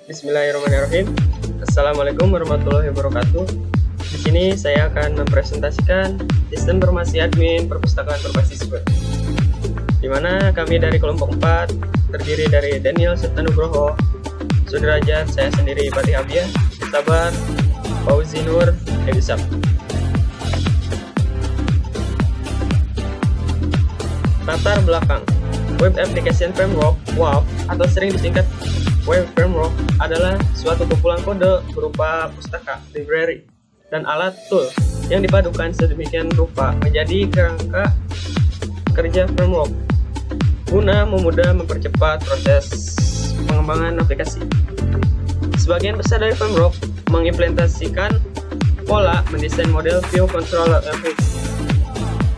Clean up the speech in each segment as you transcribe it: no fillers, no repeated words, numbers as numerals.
Bismillahirrahmanirrahim. Assalamualaikum warahmatullahi wabarakatuh. Di sini saya akan mempresentasikan sistem informasi admin perpustakaan berbasis web, di mana kami dari kelompok 4 terdiri dari Daniel Sertanugroho, Sudrajat, saya sendiri Fatih Abiyah, Sabar, Fauzi Nur, Edisab. Latar belakang Web Application Framework (WAF) atau sering disingkat Web Framework adalah suatu kumpulan kode berupa pustaka, library, dan alat tool yang dipadukan sedemikian rupa menjadi kerangka kerja framework guna mempercepat proses pengembangan aplikasi. Sebagian besar dari framework mengimplementasikan pola mendesain model view controller FX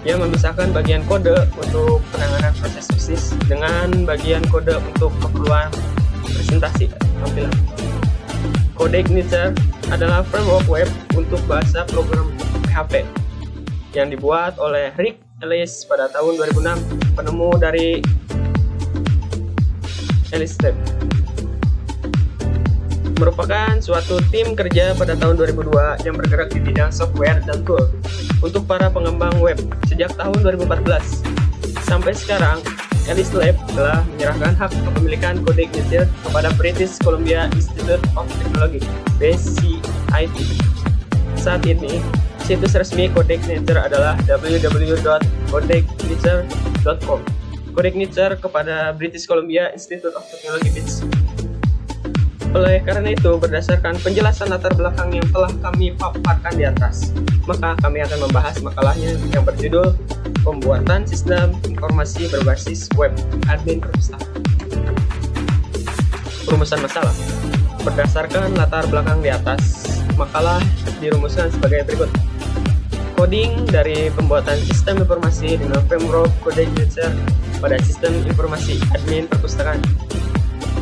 yang memisahkan bagian kode untuk penanganan proses bisnis dengan bagian kode untuk keperluan presentasi tampilan. CodeIgniter adalah framework web untuk bahasa program PHP yang dibuat oleh Rick Ellis pada tahun 2006, penemu dari Ellis-Lab. Merupakan suatu tim kerja pada tahun 2002 yang bergerak di bidang software dan tool untuk para pengembang web. Sejak tahun 2014 sampai sekarang, Ellis-Lab telah menyerahkan hak kepemilikan CodeIgniter kepada British Columbia Institute of Technology (BCIT). Saat ini, situs resmi CodeIgniter adalah www.codeigniter.com. CodeIgniter kepada British Columbia Institute of Technology (BITS). Oleh karena itu, berdasarkan penjelasan latar belakang yang telah kami paparkan di atas, maka kami akan membahas makalahnya yang berjudul Pembuatan Sistem Informasi Berbasis Web Admin Perpustakaan. Rumusan masalah. Berdasarkan latar belakang di atas, makalah dirumuskan sebagai berikut. Coding dari pembuatan sistem informasi dengan framework CodeIgniter pada sistem informasi admin perpustakaan.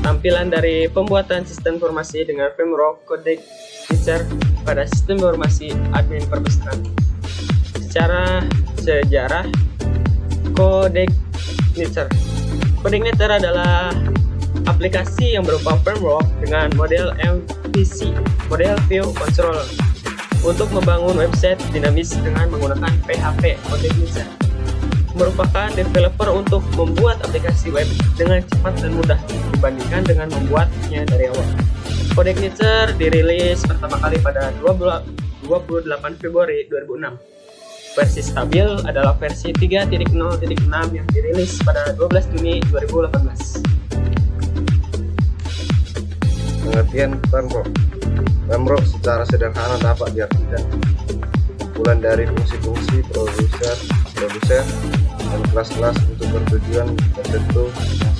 Tampilan dari pembuatan sistem informasi dengan framework CodeIgniter pada sistem informasi admin perpustakaan. Secara sejarah CodeIgniter. CodeIgniter adalah aplikasi yang berupa framework dengan model MVC, model view controller, untuk membangun website dinamis dengan menggunakan PHP. CodeIgniter merupakan developer untuk membuat aplikasi web dengan cepat dan mudah dibandingkan dengan membuatnya dari awal. CodeIgniter dirilis pertama kali pada 28 Februari 2006. Versi stabil adalah versi 3.0.6 yang dirilis pada 12 Juni 2018. Pengertian framework. Framework secara sederhana dapat diartikan kumpulan dari fungsi-fungsi produser dan kelas-kelas untuk bertujuan tertentu yang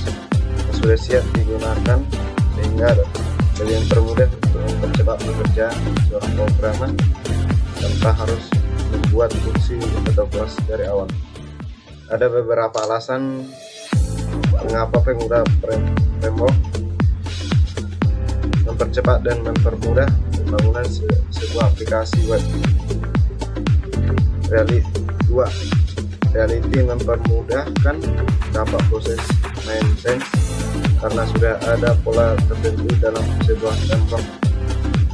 sudah siap digunakan sehingga lebih mempermudah untuk mempercepat pekerjaan seorang programmer tanpa harus membuat fungsi atau kelas dari awal. Ada beberapa alasan mengapa penggunaan framework mempercepat dan mempermudah pembangunan sebuah aplikasi web. Reality mempermudahkan dampak proses maintenance karena sudah ada pola tertentu dalam sebuah framework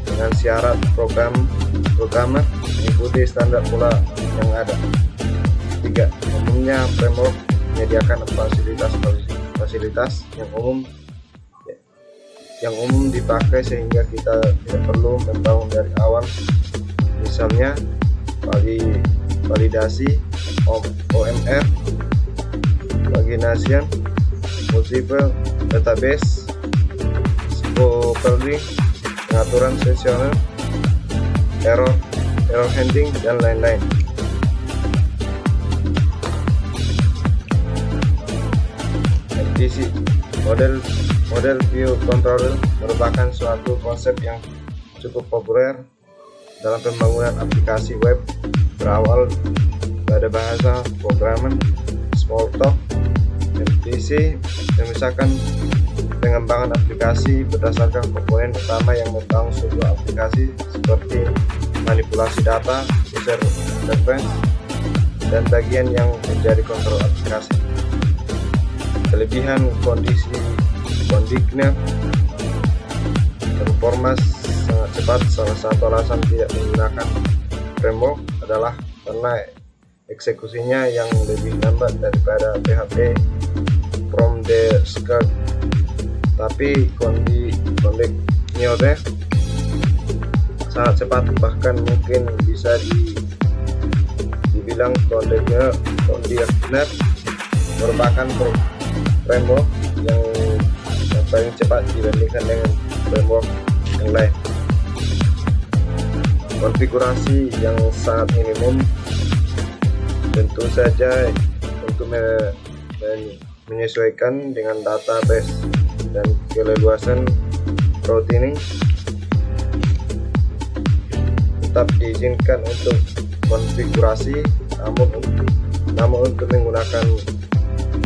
dengan syarat programmer mengikuti standar pola yang ada. 3. Umumnya framework menyediakan fasilitas yang umum dipakai sehingga kita tidak perlu membangun dari awal, misalnya validasi OMR, pagination, multiple database, scoping, pengaturan sesional, error handling, dan lain-lain. MVC, model view controller, merupakan suatu konsep yang cukup populer dalam pembangunan aplikasi web. Berawal pada bahasa programming Smalltalk. MVC memisahkan pengembangan aplikasi berdasarkan komponen utama yang membangun sebuah aplikasi seperti manipulasi data, user interface, dan bagian yang menjadi kontrol aplikasi. Kelebihan kondisi CodeIgniter performa sangat cepat. Salah satu alasan tidak menggunakan framework adalah karena eksekusinya yang lebih lambat daripada PHP from the start. Tapi Conduct Neotech sangat cepat, bahkan mungkin bisa dibilang Conduct merupakan framework yang paling cepat dibandingkan dengan framework yang lain. Konfigurasi yang sangat minimum, tentu saja untuk menyesuaikan dengan database dan keleluasan routing. Tetap diizinkan untuk konfigurasi, namun untuk menggunakan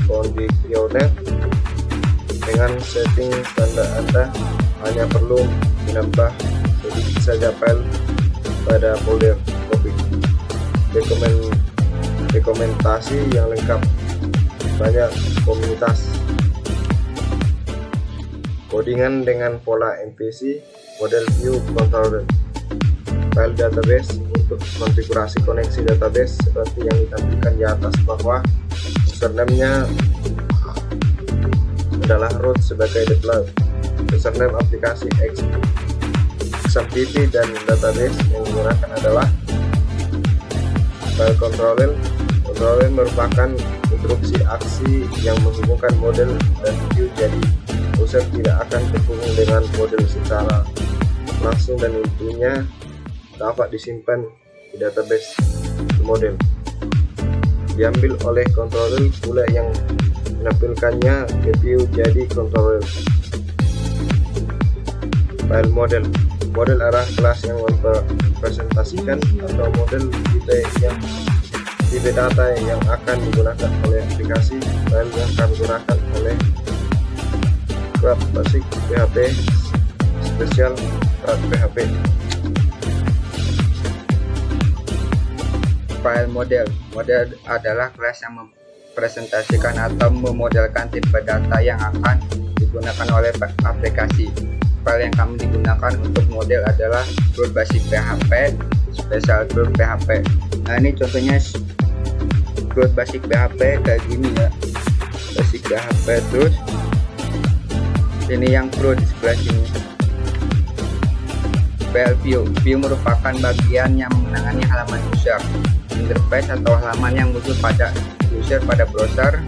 Conduct Neotech dengan setting standar, Anda hanya perlu menambah sedikit saja file pada folder topik. Dokumentasi yang lengkap, banyak komunitas, codingan dengan pola MVC, model view controller, file database untuk konfigurasi koneksi database seperti yang ditampilkan di atas, bahwa username-nya adalah root sebagai default, username aplikasi XMPP, dan database yang digunakan adalah file controller. Controller merupakan instruksi aksi yang menghubungkan model dan view, jadi user tidak akan terhubung dengan model secara langsung dan intinya dapat disimpan di database model. Diambil oleh controller pula yang menampilkannya ke view jadi controller. File model adalah kelas yang mempresentasikan atau model tipe data yang akan digunakan oleh aplikasi. File yang akan digunakan oleh Crud Basic PHP Special Crud PHP. File model adalah kelas yang presentasikan atau memodelkan tipe data yang akan digunakan oleh aplikasi. File yang kami digunakan untuk model adalah Crud Basic PHP, Special Crud PHP. Nah, ini contohnya Crud Basic PHP kayak gini ya. Basic PHP, terus ini yang Crud di sebelah sini. File view merupakan bagian yang menangani halaman user, interface atau halaman yang muncul pada user pada browser.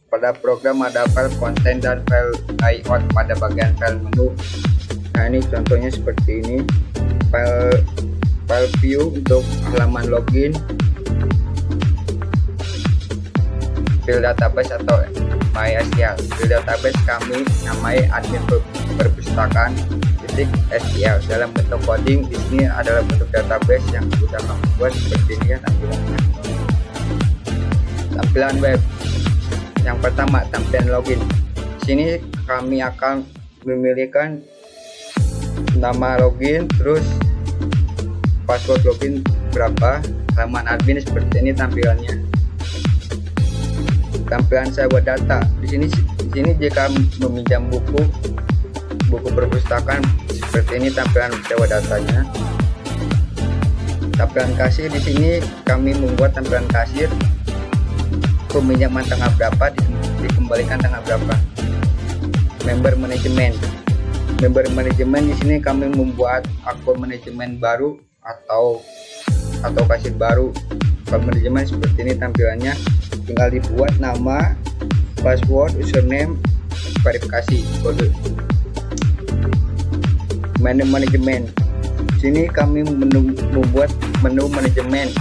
Pada program ada file content dan file layout pada bagian file menu. Nah, ini contohnya seperti ini. File view untuk halaman login, file database atau MySQL. File database kami namai admin perpustakaan .sql. Dalam bentuk coding di sini adalah bentuk database yang sudah kami buat seperti ini ya tampilannya. Tampilan web. Yang pertama, tampilan login. Sini kami akan memilihkan nama login, terus password login berapa, halaman admin seperti ini tampilannya. Tampilan sewa data. Di sini jika meminjam buku perpustakaan seperti ini tampilan sewa datanya. Tampilan kasir, di sini kami membuat tampilan kasir. Peminjaman tanggal berapa, dikembalikan tanggal berapa. Member manajemen di sini kami membuat akun manajemen baru atau kasir baru. Akun manajemen seperti ini tampilannya, tinggal dibuat nama, password, username, verifikasi kode. Menu manajemen, sini kami membuat menu manajemen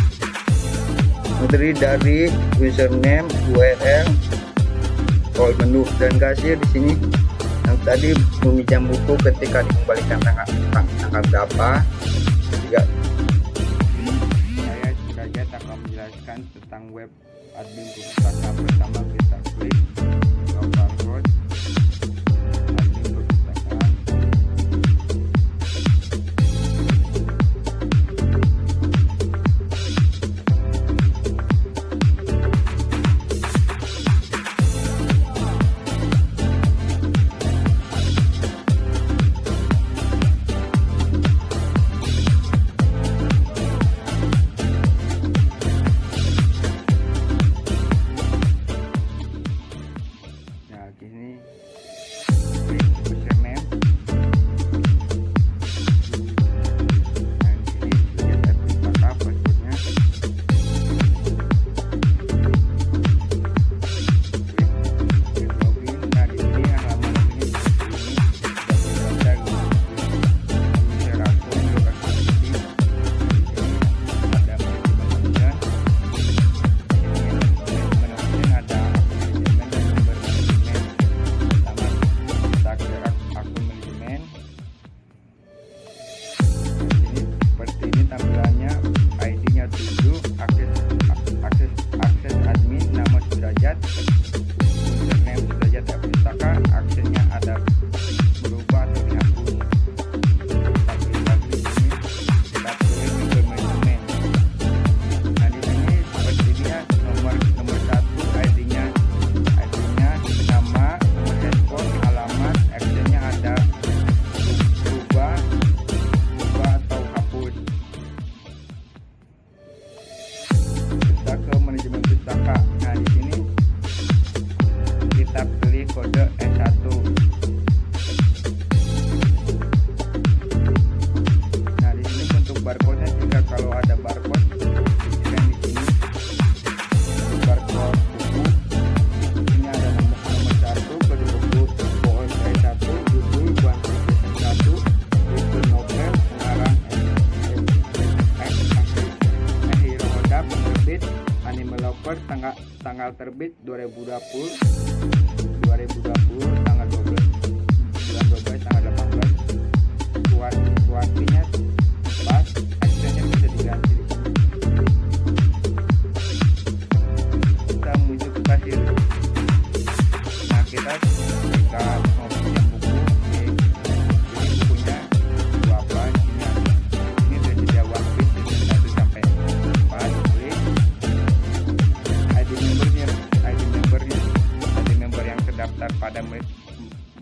terdiri dari username, URL, all menu, dan kasir. Di sini yang tadi meminjam buku ketika dikembalikan tanggal berapa. Saya sudah akan menjelaskan tentang web admin perpustakaan. Pertama kita klik localhost admin perpustakaan. klik username. Nah, di sini sudah terpustaka passwordnya. Klik login. Nah, di sini halaman loginnya seperti ini. Sudah share akun, lokasi titik. Di sini ada manajemen option. Ada akun manajemen dan sumber manajemen. Pertama kita gerak akun manajemen. Di sini seperti ini tampilannya, ID-nya 7, akses admin, nama Sudrajat, username Sudrajat Pustaka, aksesnya ada berubah atau dihapus. Kita pilih lagi di sini, kita pilih member manajemen. Nah, di sini seperti dia nomor 1 ID-nya nama, nomor handphone, alamat, actionnya ada berubah atau hapus. Kita ke manajemen pustaka. Nah, di sini kita pilih kode S1. Nah, di sini bentuk barcode-nya, jika kalau ada barcode scan di sini. Untuk barcode buku, ini ada nomor 1, kode buku OSI 1, judul One Piece Season 1, itu novel, pengarang Hiro Oda, penerbit Anime Lover, tanggal terbit 2020, tanggal 12, bulan 12, tanggal 18. Kuartinya 4, actionnya bisa diganti di sini. Kita menuju ke kasir. Nah, kita jika mau pinjam buku, ini bukunya buku apa, ini tersedia One Piece season 1 sampai 4. Klik ID member yang terdaftar pada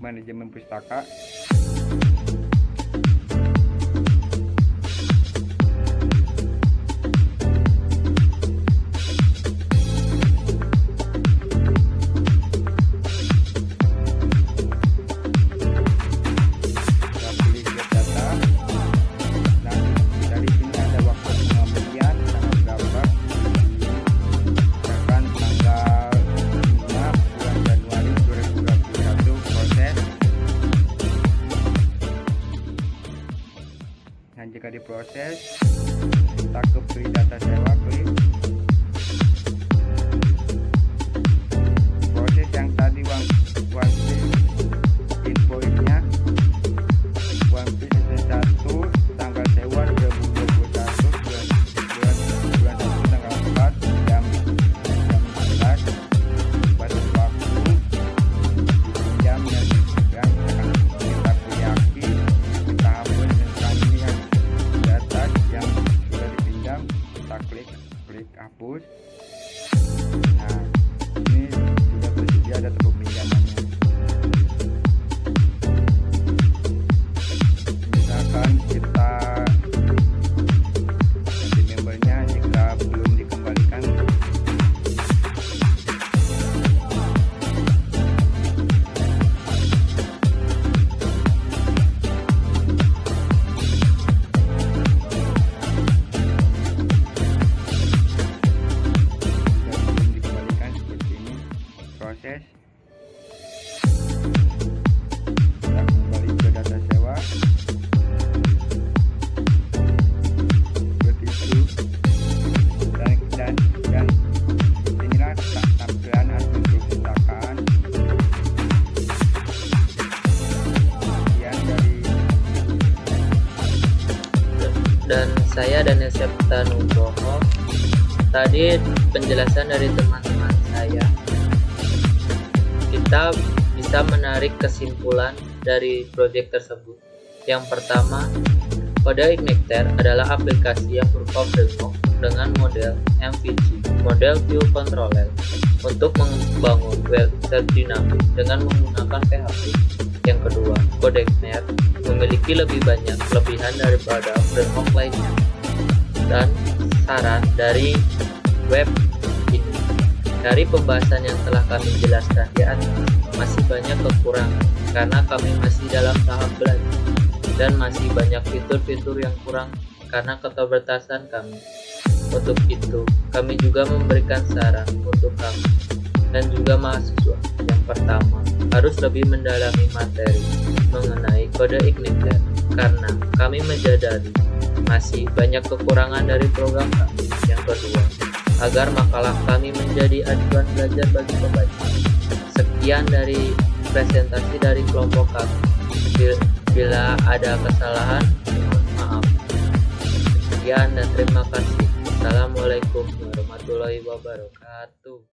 manajemen pustaka. Kita pilih get data. Nah, dari sini ada waktu pengembalian, tanggal berapa, misalkan tanggal 5 bulan Januari 2021, proses. Nah, jika diproses, kita ke free data sewa, klik proses yang tadi One Piece invoice-nya. One Piece season 1, tanggal sewa 2021, bulan 1 tanggal 4, jam 11, batas waktu jam yang akan kita pilih, kita hapus dan ini yang di atas yang sudah dipinjam, kita klik hapus. Nah, ini sudah tersedia data peminjamannya. Misalkan kita ganti membernya, jika belum dikembalikan, seperti ini proses. Kita kembali ke data sewa, seperti itu. Dan inilah tampilan hasil perpustakaan. Sekian dari dan saya Daniel Septa Nugroho. Tadi penjelasan dari teman-teman saya, kita bisa menarik kesimpulan dari proyek tersebut. Yang pertama, kode Igniter adalah aplikasi yang berupa framework dengan model MVC, model view controller, untuk membangun website dinamik dengan menggunakan PHP. Yang kedua, kode Igniter memiliki lebih banyak kelebihan daripada framework lainnya. Dan saran dari web ini, dari pembahasan yang telah kami jelaskan di atas, masih banyak karena kami masih dalam tahap belajar dan masih banyak fitur-fitur yang kurang karena keterbatasan kami. Untuk itu, kami juga memberikan saran untuk kami dan juga mahasiswa. Yang pertama, harus lebih mendalami materi mengenai kode Igniter karena kami menyadari masih banyak kekurangan dari program kami. Yang kedua, agar makalah kami menjadi acuan belajar bagi pembaca. Sekian dari presentasi dari kelompok kami. Bila ada kesalahan, mohon maaf. Sekian dan terima kasih. Assalamualaikum warahmatullahi wabarakatuh.